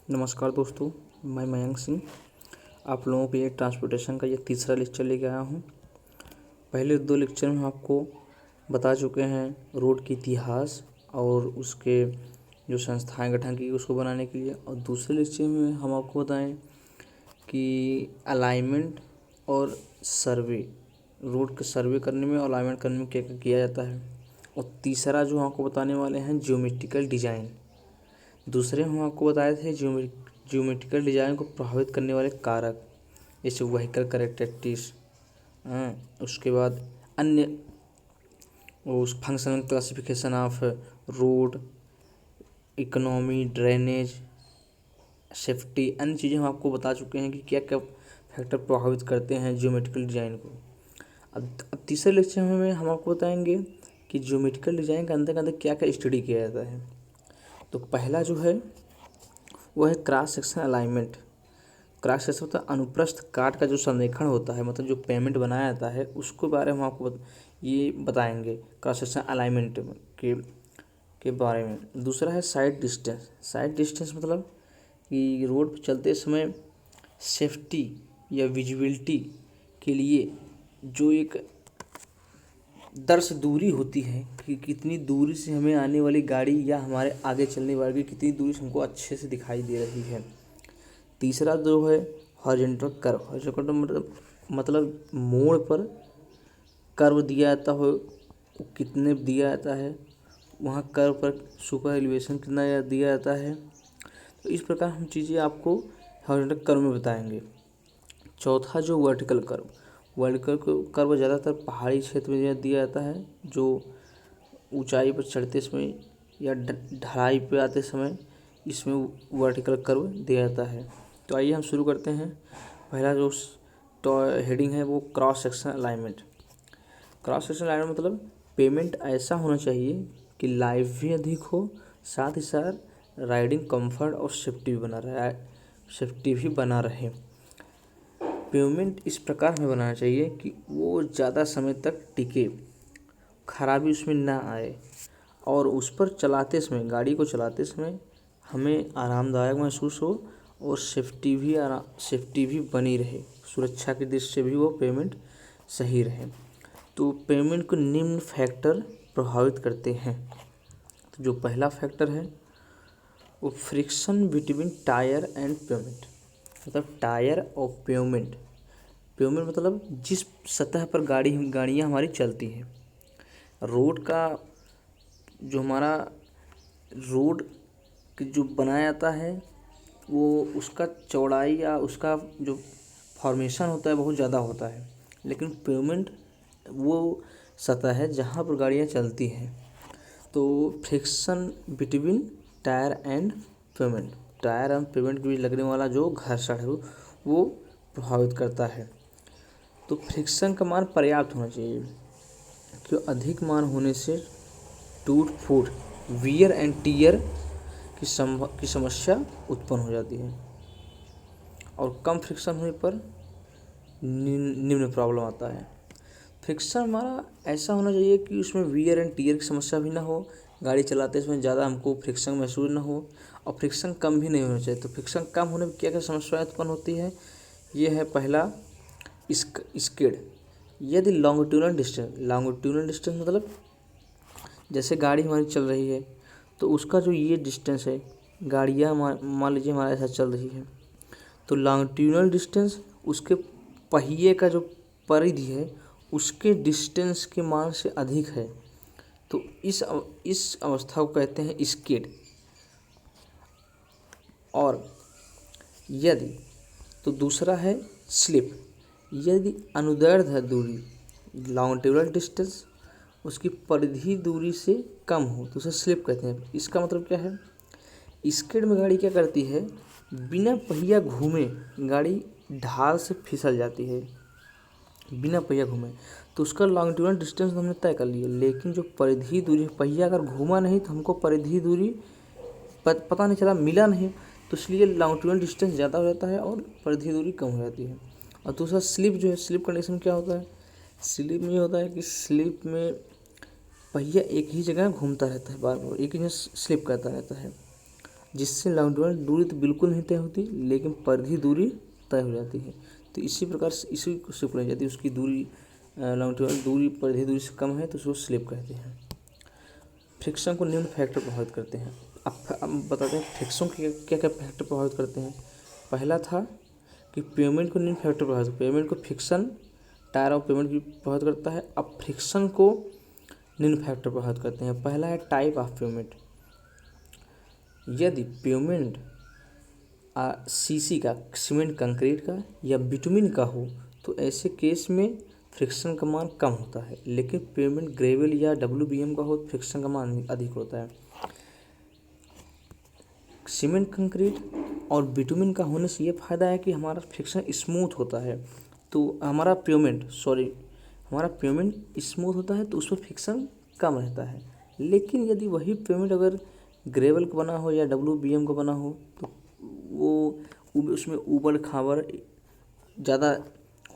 नमस्कार दोस्तों, मैं मयंक सिंह आप लोगों के लिए ट्रांसपोर्टेशन का ये तीसरा लेक्चर लेके आया हूँ। पहले 2 लेक्चर में हम आपको बता चुके हैं रोड की इतिहास और उसके जो संस्थाएं गठन की उसको बनाने के लिए, और दूसरे लेक्चर में हम आपको बताएं कि अलाइनमेंट और सर्वे, रोड के सर्वे करने में और अलाइनमेंट करने में क्या क्या किया जाता है। और तीसरा जो हम आपको बताने वाले हैं ज्योमेट्रिकल डिज़ाइन। दूसरे हम आपको बताए थे ज्योमेट्रिकल डिज़ाइन को प्रभावित करने वाले कारक, जैसे व्हीकल कैरेक्टरिस्टिक्स। उसके बाद अन्य उस functional classification of road, economy, drainage, safety, अन्य चीज़ें हम आपको बता चुके हैं कि क्या क्या फैक्टर प्रभावित करते हैं ज्योमेट्रिकल डिज़ाइन को। अब तीसरे लेक्चर में हम आपको बताएंगे कि ज्योमेट्रिकल डिज़ाइन के अंदर क्या क्या स्टडी किया जाता है। तो पहला जो है वो है cross section alignment. Cross section होता है अनुप्रस्थ काट का जो संरेखण होता है, मतलब जो पेमेंट बनाया जाता है उसको बारे में हम आपको ये बताएंगे क्रॉस सेक्शन अलाइनमेंट के बारे में। दूसरा है साइड डिस्टेंस। साइड डिस्टेंस मतलब कि रोड पर चलते समय सेफ्टी या विजिबिलिटी के लिए जो एक दर्श दूरी होती है कि कितनी दूरी से हमें आने वाली गाड़ी या हमारे आगे चलने वाली कितनी दूरी से हमको अच्छे से दिखाई दे रही है। तीसरा जो है हॉरिजॉन्टल कर्व। हॉरिजॉन्टल मतलब मोड़ पर कर्व दिया जाता हो, वो कितने दिया जाता है, वहाँ कर्व पर सुपर एलिवेशन कितना दिया जाता है। तो इस प्रकार हम चीज़ें आपको हॉरिजॉन्टल कर्व में बताएंगे। चौथा जो वर्टिकल कर्व। वर्टिकल कर्व ज़्यादातर पहाड़ी क्षेत्र में दिया जाता है, जो ऊंचाई पर चढ़ते समय या ढलाई पे आते समय इसमें वर्टिकल कर्व दिया जाता है। तो आइए हम शुरू करते हैं। पहला जो हेडिंग है वो cross section alignment. Cross section alignment मतलब पेमेंट ऐसा होना चाहिए कि लाइफ भी अधिक हो, साथ ही साथ राइडिंग कंफर्ट और सेफ्टी भी बना रहे। पेमेंट इस प्रकार में बनाना चाहिए कि वो ज़्यादा समय तक टिके, खराबी उसमें ना आए, और उस पर चलाते समय, गाड़ी को चलाते समय हमें आरामदायक महसूस हो और सेफ्टी भी बनी रहे, सुरक्षा की दृष्टि से भी वो पेमेंट सही रहे। तो पेमेंट को निम्न फैक्टर प्रभावित करते हैं। तो जो पहला फैक्टर है वो friction between tyre and payment, मतलब टायर और पेमेंट। पेमेंट मतलब जिस सतह पर गाड़ियाँ हमारी चलती हैं। रोड का जो हमारा रोड जो बनाया जाता है वो उसका चौड़ाई या उसका जो फॉर्मेशन होता है बहुत ज़्यादा होता है, लेकिन पेमेंट वो सतह है जहाँ पर गाड़ियाँ चलती हैं। तो friction between tyre and payment, tyre and payment के बीच लगने वाला जो घर्षण है वो प्रभावित करता है। तो फ्रिक्शन का मान पर्याप्त होना चाहिए, क्यों अधिक मान होने से टूट फूट, वियर एंड टीयर की समस्या उत्पन्न हो जाती है, और कम फ्रिक्शन होने पर निम्न प्रॉब्लम आता है। फ्रिक्शन हमारा ऐसा होना चाहिए कि उसमें वियर एंड टीयर की समस्या भी ना हो, गाड़ी चलाते समय ज़्यादा हमको फ्रिक्शन महसूस ना हो, और फ्रिक्शन कम भी नहीं होना चाहिए। तो फ्रिक्शन कम होने पर क्या क्या समस्याएं उत्पन्न होती है, ये है पहला स्किड। यदि लॉन्गिट्यूडनल डिस्टेंस मतलब जैसे गाड़ी हमारी चल रही है तो उसका जो ये डिस्टेंस है, गाड़ियाँ मान लीजिए हमारे साथ चल रही है, तो लॉन्गिट्यूडनल डिस्टेंस उसके पहिए का जो परिधि है उसके डिस्टेंस के मान से अधिक है, तो इस अवस्था को कहते हैं स्किड। और यदि तो दूसरा है स्लिप। यदि अनुदैर्ध्य दूरी, लॉन्गिट्यूडनल डिस्टेंस उसकी परिधि दूरी से कम हो तो उसे स्लिप कहते हैं। इसका मतलब क्या है, स्किड में गाड़ी क्या करती है, बिना पहिया घूमे गाड़ी ढाल से फिसल जाती है, बिना पहिया घूमे। तो उसका लॉन्गिट्यूडनल डिस्टेंस हमने तय कर लिया, लेकिन जो परिधि दूरी, पहिया अगर घूमा नहीं तो हमको परिधि दूरी पता नहीं चला, मिला नहीं, तो इसलिए लॉन्गिट्यूडनल डिस्टेंस ज़्यादा हो जाता है और परिधि दूरी कम हो जाती है। और दूसरा स्लिप जो है, स्लिप कंडीशन क्या होता है, स्लिप में ये होता है कि स्लिप में पहिया एक ही जगह घूमता रहता है, बार बार एक ही जगह स्लिप करता रहता है। जिससे लॉन्गिट्यूडल दूरी तो बिल्कुल नहीं तय होती, लेकिन परिधि दूरी तय हो जाती है। तो इसी प्रकार से इसी को स्लिप कही जाती है। उसकी दूरी लॉन्गिट्यूडल दूरी परिधि दूरी से कम है तो उसको स्लिप कहते हैं। फ्रिक्शन को निम्न फैक्टर प्रभावित करते हैं। अब बताते हैं फ्रिक्शन के क्या क्या फैक्टर प्रभावित करते हैं। पहला था कि पेमेंट को निम्न फैक्टर प्रभावित, पेमेंट को फ्रिक्शन टायर ऑफ पेमेंट की प्रभावित करता है। अब फ्रिक्शन को निम्न फैक्टर प्रभावित करते हैं। पहला है टाइप ऑफ पेमेंट। यदि पेमेंट सीसी का, सीमेंट कंक्रीट का या बिटुमिन का हो तो ऐसे केस में फ्रिक्शन का मान कम होता है, लेकिन पेमेंट ग्रेवल या WBM का हो तो फ्रिक्शन का मान अधिक होता है। सीमेंट कंक्रीट और बिटुमिन का होने से ये फ़ायदा है कि हमारा फ्रिक्शन स्मूथ होता है, तो हमारा पेमेंट स्मूथ होता है तो उसमें फ्रिक्शन कम रहता है। लेकिन यदि वही पेमेंट अगर ग्रेवल का बना हो या WBM का बना हो तो वो उसमें ऊबड़ खाबड़ ज़्यादा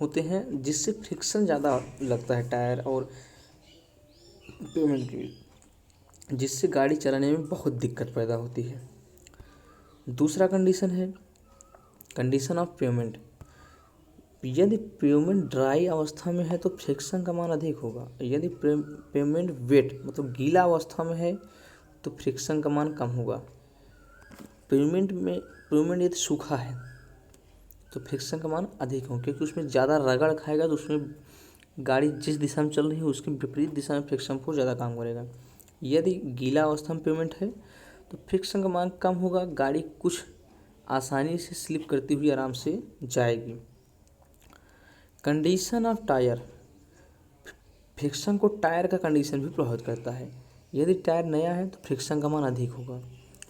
होते हैं, जिससे फ्रिक्शन ज़्यादा लगता है टायर और पेमेंट की, जिससे गाड़ी चलाने में बहुत दिक्कत पैदा होती है। दूसरा कंडीशन है कंडीशन ऑफ पेमेंट। यदि पेमेंट ड्राई अवस्था में है तो फ्रिक्शन का मान अधिक होगा। यदि पेमेंट वेट मतलब गीला अवस्था में है तो फ्रिक्शन का मान कम होगा। पेमेंट यदि सूखा है तो फ्रिक्शन का मान अधिक होगा, क्योंकि उसमें ज़्यादा रगड़ खाएगा तो उसमें गाड़ी जिस दिशा में चल रही है उसके विपरीत दिशा में फ्रिक्शन फोर्स ज़्यादा काम करेगा। यदि गीला अवस्था में पेमेंट है तो फ्रिक्शन का मान कम होगा, गाड़ी कुछ आसानी से स्लिप करती हुई आराम से जाएगी। Condition of tyre. फ्रिक्शन को टायर का कंडीशन भी प्रभावित करता है। यदि टायर नया है तो फ्रिक्शन का मान अधिक होगा,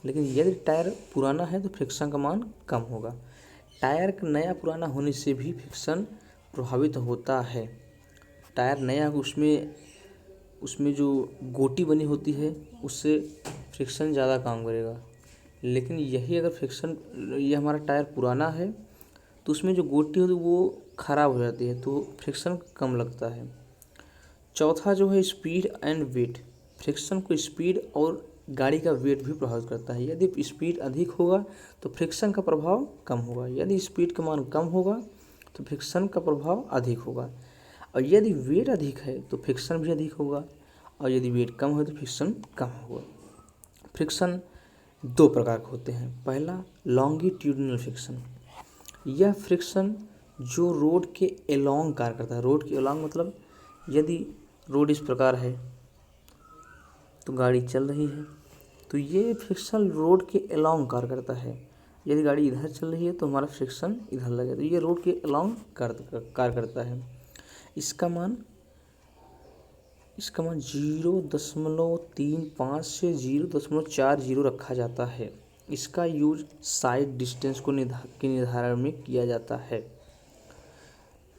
लेकिन यदि टायर पुराना है तो फ्रिक्शन का मान कम होगा। टायर का नया पुराना होने से भी फ्रिक्शन प्रभावित होता है। टायर नया उसमें जो गोटी बनी होती है उससे फ्रिक्शन ज़्यादा काम करेगा, लेकिन यही अगर ये हमारा टायर पुराना है तो उसमें जो गोटी होती है वो ख़राब हो जाती है तो फ्रिक्शन कम लगता है। चौथा जो है स्पीड एंड वेट। फ्रिक्शन को स्पीड और गाड़ी का वेट भी प्रभावित करता है। यदि स्पीड अधिक होगा तो फ्रिक्शन का प्रभाव कम होगा, यदि स्पीड का मान कम होगा तो फ्रिक्शन का प्रभाव अधिक होगा, और यदि वेट अधिक है तो फ्रिक्शन भी अधिक होगा, और यदि वेट कम है तो फ्रिक्शन कम होगा। फ्रिक्शन दो प्रकार के होते हैं। पहला लॉन्गिट्यूडिनल फ्रिक्शन। यह फ्रिक्शन जो रोड के एलॉन्ग कार्य करता है। रोड के एलॉन्ग मतलब यदि रोड इस प्रकार है तो गाड़ी चल रही है तो ये फ्रिक्शन रोड के एलॉन्ग कार्य करता है। यदि गाड़ी इधर चल रही है तो हमारा फ्रिक्शन इधर लगेगा, तो ये रोड के एलॉन्ग कार्य करता है। इसका मान 0.35 से 0.40 रखा जाता है। इसका यूज साइड डिस्टेंस के निर्धारण में किया जाता है।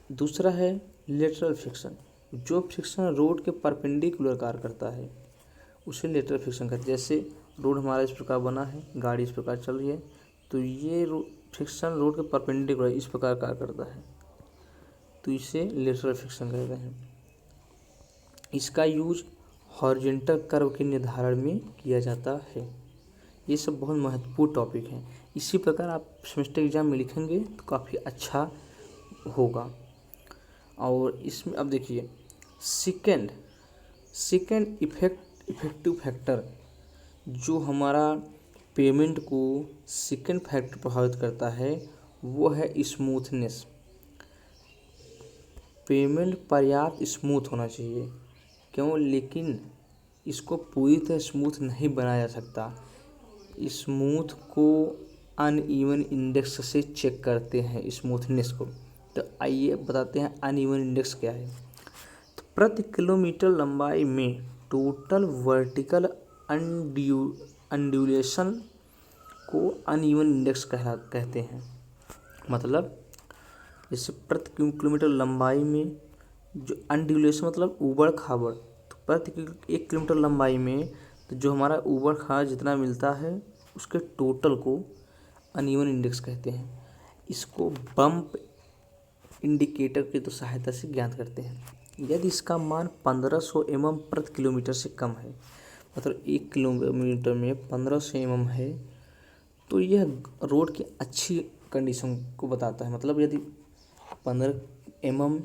दूसरा है लेटरल फ्रिक्शन। जो फ्रिक्शन रोड के परपेंडिकुलर कार्य करता है उसे लेटरल फ्रिक्शन कहते हैं। जैसे रोड हमारा इस प्रकार बना है, गाड़ी इस प्रकार चल रही है, तो ये फ्रिक्शन रोड के परपेंडिकुलर इस प्रकार कार्य करता है, तो इसे लेटरल फ्रिक्शन कहते हैं। इसका यूज हॉरिजॉन्टल कर्व के निर्धारण में किया जाता है। ये सब बहुत महत्वपूर्ण टॉपिक हैं। इसी प्रकार आप सेमेस्टर एग्जाम में लिखेंगे तो काफ़ी अच्छा होगा। और इसमें अब देखिए सेकेंड इफेक्टिव फैक्टर, जो हमारा पेमेंट को सेकेंड फैक्टर प्रभावित करता है वो है स्मूथनेस। पेमेंट पर्याप्त स्मूथ होना चाहिए, क्यों, लेकिन इसको पूरी तरह स्मूथ नहीं बनाया जा सकता। स्मूथ को अनइवन इंडेक्स से चेक करते हैं स्मूथनेस को। तो आइए बताते हैं अनइवन इंडेक्स क्या है। तो प्रति किलोमीटर लंबाई में टोटल वर्टिकल अंड्यूलेशन को अनइवन इंडेक्स कहते हैं। मतलब जैसे प्रति किलोमीटर लंबाई में जो अंड्यूलेशन मतलब ऊबड़ खाबड़, तो प्रति 1 किलोमीटर लंबाई में तो जो हमारा ऊबड़ खाबड़ जितना मिलता है उसके टोटल को अनइवन इंडेक्स कहते हैं। इसको बम्प इंडिकेटर की तो सहायता से ज्ञात करते हैं। यदि इसका मान 1500 mm प्रति किलोमीटर से कम है, मतलब 1 किलोमीटर में 1500 mm है, तो यह रोड की अच्छी कंडीशन को बताता है। मतलब यदि 15 mm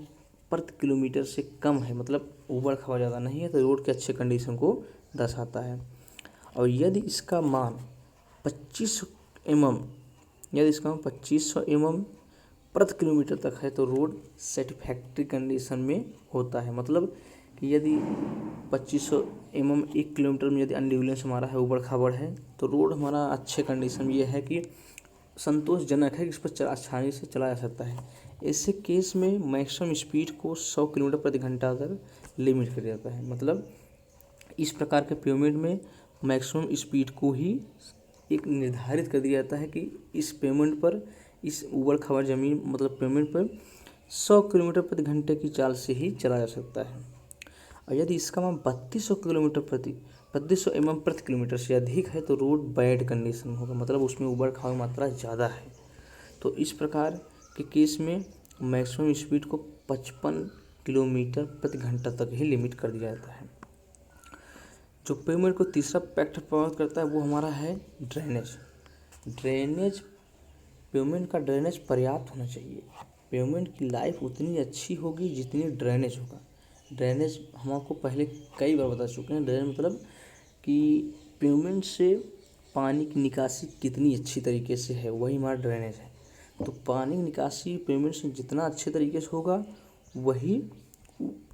प्रति किलोमीटर से कम है, मतलब ऊबड़ खाबड़ ज़्यादा नहीं है, तो रोड के अच्छे कंडीशन को दर्शाता है। और यदि इसका मान 2500 mm, यदि इसका मान 2500 mm प्रति किलोमीटर तक है तो रोड सेटिस्फैक्ट्री कंडीशन में होता है। मतलब कि यदि 2500 mm 1 किलोमीटर में यदि अनडिवलेंस हमारा है, ऊबड़ खाबड़ है, तो रोड हमारा अच्छे कंडीशन में ये है कि संतोषजनक है कि इस पर आसानी से चला जा सकता है। ऐसे केस में मैक्सिमम स्पीड को 100 किलोमीटर प्रति घंटा तक लिमिट कर जाता है। मतलब इस प्रकार के पेमेंट में मैक्सिमम स्पीड को ही एक निर्धारित कर दिया जाता है कि इस पेमेंट पर, इस ऊबड़ खाबड़ ज़मीन मतलब पेमेंट पर 100 किलोमीटर प्रति घंटे की चाल से ही चला जा सकता है। और यदि इसका मान 3200 mm प्रति किलोमीटर से अधिक है तो रोड बैड कंडीशन में होगा, मतलब उसमें ऊबड़ खाबड़ मात्रा ज़्यादा है। तो इस प्रकार के केस में मैक्सिमम स्पीड को 55 किलोमीटर प्रति घंटा तक ही लिमिट कर दिया जाता है। जो पेमेंट को तीसरा फैक्टर प्रभावित करता है वो हमारा है ड्रेनेज। ड्रेनेज पेमेंट का ड्रेनेज पर्याप्त होना चाहिए। पेमेंट की लाइफ उतनी अच्छी होगी जितनी ड्रेनेज होगा। ड्रेनेज हम आपको पहले कई बार बता चुके हैं। ड्रेनेज मतलब कि पेमेंट से पानी की निकासी कितनी अच्छी तरीके से है, वही हमारा ड्रेनेज है। तो पानी की निकासी पेमेंट से जितना अच्छे तरीके से होगा वही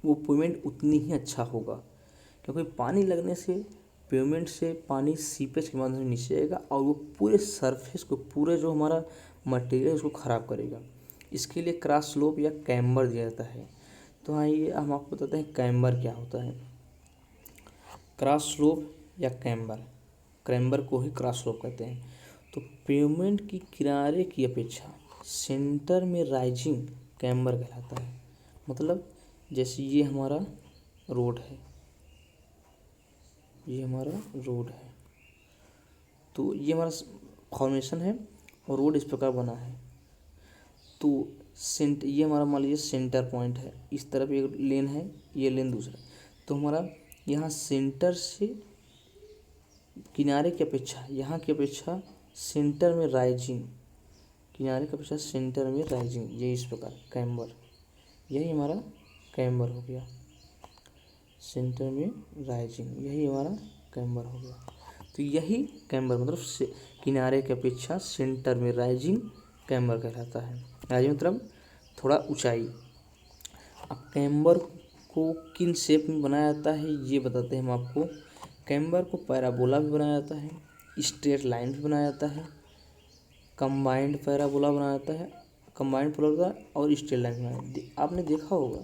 वो पेमेंट उतनी ही अच्छा होगा, क्योंकि पानी लगने से पेमेंट से पानी सीपेज के माध्यम से नीचे आएगा और वो पूरे सरफेस को, पूरे जो हमारा मटेरियल उसको ख़राब करेगा। इसके लिए क्रॉस स्लोप या कैम्बर दिया जाता है। तो आइए हम आपको बताते हैं कैम्बर क्या होता है। क्रॉस स्लोप या कैम्बर, कैम्बर को ही क्रॉस स्लोप कहते हैं। तो पेमेंट की किनारे की अपेक्षा सेंटर में राइजिंग कैम्बर कहलाता है। मतलब जैसे ये हमारा रोड है, ये हमारा रोड है, तो ये हमारा फॉर्मेशन है और रोड इस प्रकार बना है। तो ये हमारा मान लीजिए सेंटर पॉइंट है, इस तरफ एक लेन है, ये लेन दूसरा। तो हमारा यहाँ सेंटर से किनारे की अपेक्षा, यहाँ की अपेक्षा सेंटर में राइजिंग, किनारे की अपेक्षा सेंटर में राइजिंग, ये इस प्रकार कैम्बर, यही हमारा कैम्बर हो गया। सेंटर में राइजिंग, यही हमारा कैम्बर हो गया। तो यही कैम्बर मतलब किनारे की अपेक्षा सेंटर में राइजिंग कैम्बर कहलाता है। राइजिंग मतलब थोड़ा ऊंचाई। अब कैम्बर को किन शेप में बनाया जाता है ये बताते हैं हम आपको। कैम्बर को पैराबोला भी बनाया जाता है, स्ट्रेट लाइन भी बनाया जाता है, कंबाइंड पैराबोला बनाया जाता है, कंबाइंड पैराबोला और स्ट्रेट लाइन बनाया। आपने देखा होगा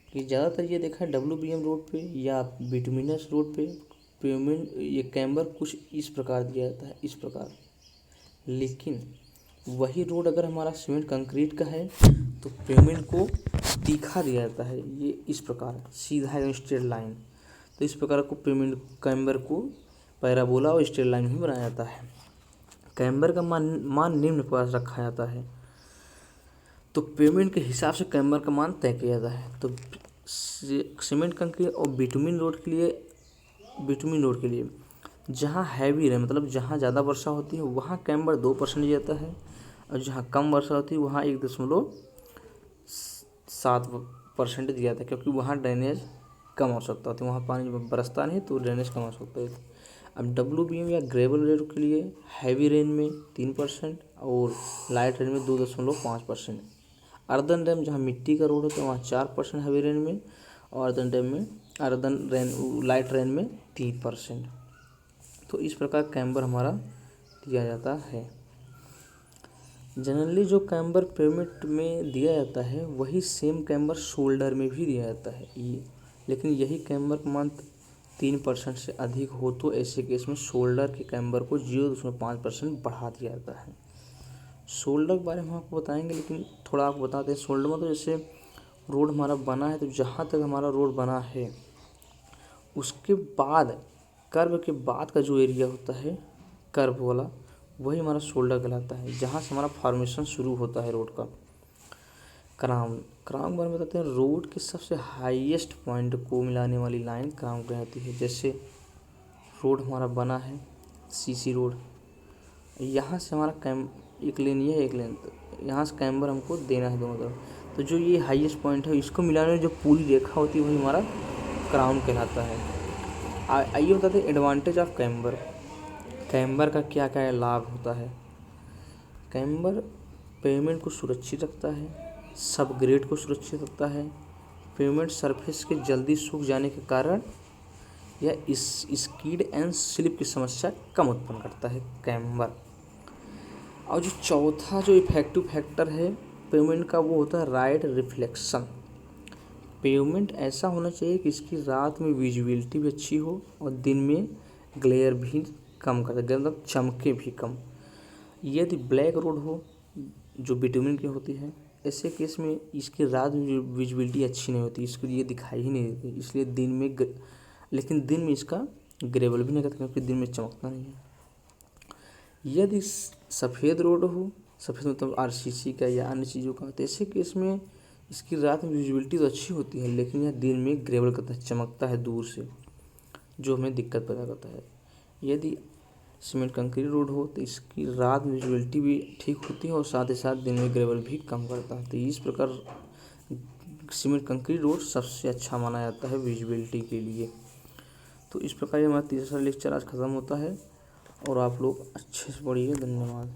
कि ज़्यादातर ये देखा है WBM रोड पे या बिटुमिनस रोड पे पेमेंट ये कैम्बर कुछ इस प्रकार दिया जाता है, इस प्रकार। लेकिन वही रोड अगर हमारा सीमेंट कंक्रीट का है तो पेमेंट को तीखा दिया जाता है, ये इस प्रकार सीधा एकदम स्ट्रेट लाइन। तो इस प्रकार को पेमेंट कैम्बर को पैराबोला और स्ट्रेट लाइन भी बनाया जाता है। कैम्बर का मान निम्न प्रकार से रखा जाता है। तो पेमेंट के हिसाब से कैम्बर का मान तय किया जाता है। तो सीमेंट कंक्रीट और बिटुमिन रोड के लिए जहाँ हैवी है, मतलब जहाँ ज़्यादा वर्षा होती है वहाँ कैम्बर 2% जाता है, और जहाँ कम वर्षा होती है वहाँ 1.7% दिया जाता है, क्योंकि वहाँ ड्रेनेज कम हो सकता है, तो वहाँ पानी बरसता नहीं तो ड्रेनेज कम हो सकता है। अब WBM या ग्रेवल रोड के लिए हैवी रेन में 3% और लाइट रेन में 2.5%। अर्दन डैम जहाँ मिट्टी का रोड होता है वहाँ 4% हैवी रेन में, और लाइट रेन में 3%। तो इस प्रकार कैम्बर हमारा दिया जाता है। जनरली जो कैम्बर पेमेंट में दिया जाता है वही सेम कैम्बर शोल्डर में भी दिया जाता है लेकिन यही कैम्बर का मान 3% से अधिक हो तो ऐसे केस में शोल्डर के कैम्बर को 0.5% बढ़ा दिया जाता है। शोल्डर के बारे में हम आपको बताएंगे, लेकिन थोड़ा आपको बता दें। शोल्डर में तो जैसे रोड हमारा बना है, तो जहाँ तक हमारा रोड बना है उसके बाद कर्व के बाद का जो एरिया होता है कर्व वाला, वही हमारा शोल्डर कहलाता है, जहाँ से हमारा फॉर्मेशन शुरू होता है रोड का। क्राउन के बारे में बताते हैं। रोड के सबसे हाईएस्ट पॉइंट को मिलाने वाली लाइन क्राउन कहलाती है। जैसे रोड हमारा बना है CC रोड, यहाँ से हमारा एक लेन ये है, एक लेन, यहाँ से कैम्बर हमको देना है दोनों तरफ। तो जो ये हाईएस्ट पॉइंट है इसको मिलाने में जो पूरी रेखा होती है वही हमारा क्राउन कहलाता है। आइए बताते हैं एडवांटेज ऑफ कैम्बर। कैम्बर का क्या क्या लाभ होता है। कैम्बर पेमेंट को सुरक्षित रखता है, सब ग्रेड को सुरक्षित रखता है, पेमेंट सरफेस के जल्दी सूख जाने के कारण यह इस स्कीड एंड स्लिप की समस्या कम उत्पन्न करता है कैम्बर। और जो चौथा जो इफेक्टिव फैक्टर है पेमेंट का वो होता है राइट रिफ्लेक्शन। पेमेंट ऐसा होना चाहिए कि इसकी रात में विजिबिलिटी भी अच्छी हो और दिन में ग्लेयर भी कम कर दे, मतलब चमके भी कम। यदि ब्लैक रोड हो जो बिटुमिन की होती है, ऐसे केस में इसकी रात में विजिबिलिटी अच्छी नहीं होती, इसको ये दिखाई ही नहीं देती, इसलिए दिन में लेकिन दिन में इसका ग्रेवल भी नहीं करता क्योंकि दिन में चमकता नहीं है। यदि सफ़ेद रोड हो, सफ़ेद मतलब आरसीसी का या अन्य चीज़ों का, तो ऐसे केस में इसकी रात में विजिबिलिटी तो अच्छी होती है लेकिन यह दिन में ग्रेवल करता है, चमकता है दूर से, जो हमें दिक्कत पैदा करता है। यदि सीमेंट कंक्रीट रोड हो तो इसकी रात में विजिबिलिटी भी ठीक होती है और साथ ही साथ दिन में ग्रेवल भी कम करता है। तो इस प्रकार सीमेंट कंक्रीट रोड सबसे अच्छा माना जाता है विजिबिलिटी के लिए। तो इस प्रकार ये हमारा तीसरा लेक्चर आज ख़त्म होता है और आप लोग अच्छे से पढ़िए। धन्यवाद।